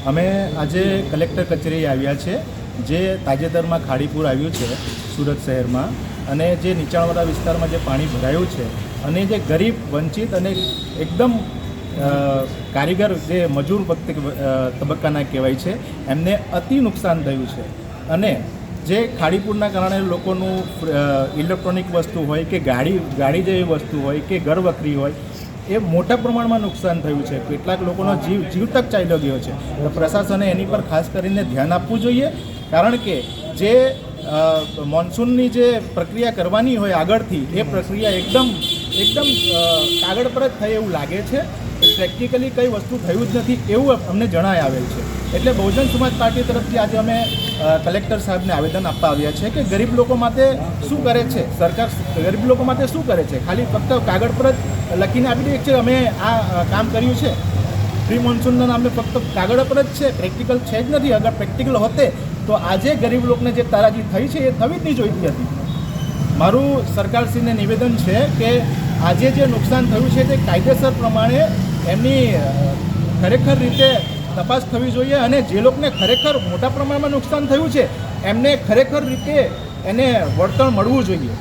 અમે આજે કલેક્ટર કચેરીએ આવ્યા છે, જે તાજેતરમાં ખાડીપુર આવ્યું છે સુરત શહેરમાં, અને જે નીચાણવાળા વિસ્તારમાં જે પાણી ભરાયું છે અને જે ગરીબ, વંચિત અને એકદમ કારીગર જે મજૂર તબક્કાના કહેવાય છે, એમને અતિ નુકસાન થયું છે. અને જે ખાડીપુરના કારણે લોકોનું ઇલેક્ટ્રોનિક વસ્તુ હોય કે ગાડી જેવી વસ્તુ હોય કે ઘર વખરી હોય, એ મોટા પ્રમાણમાં નુકસાન થયું છે. કેટલાક લોકોનો જીવ તક ચાલ્યો ગયો છે. તો પ્રશાસને એની પર ખાસ કરીને ધ્યાન આપવું જોઈએ, કારણ કે જે મોન્સૂનની જે પ્રક્રિયા કરવાની હોય આગળથી, એ પ્રક્રિયા એકદમ કાગળ પર જ થઈ એવું લાગે છે. પ્રેક્ટિકલી કઈ વસ્તુ થયું જ નથી એવું અમને જણાય આવેલ છે. એટલે બહુજન સમાજ પાર્ટી તરફથી આજે અમે કલેક્ટર સાહેબને આવેદન આપવા આવ્યા છે કે ગરીબ લોકો માટે શું કરે છે સરકાર, ગરીબ લોકો માટે શું કરે છે. ખાલી ફક્ત કાગળ પર જ લખીને આપી દઈએ છે અમે આ કામ કર્યું છે, પ્રી મોન્સૂનના નામે ફક્ત કાગળ પર જ છે, પ્રેક્ટિકલ છે જ નથી. અગર પ્રેક્ટિકલ હોતે તો આજે ગરીબ લોકોને જે તારાજી થઈ છે એ થવી જ નહીં જોઈતી હતી. મારું સરકારશ્રીને નિવેદન છે કે આજે જે નુકસાન થયું છે તે કાયદેસર પ્રમાણે એમની ખરેખર રીતે તપાસ થવી જોઈએ, અને જે લોકોને ખરેખર મોટા પ્રમાણમાં નુકસાન થયું છે એમને ખરેખર રીતે એને વળતર મળવું જોઈએ.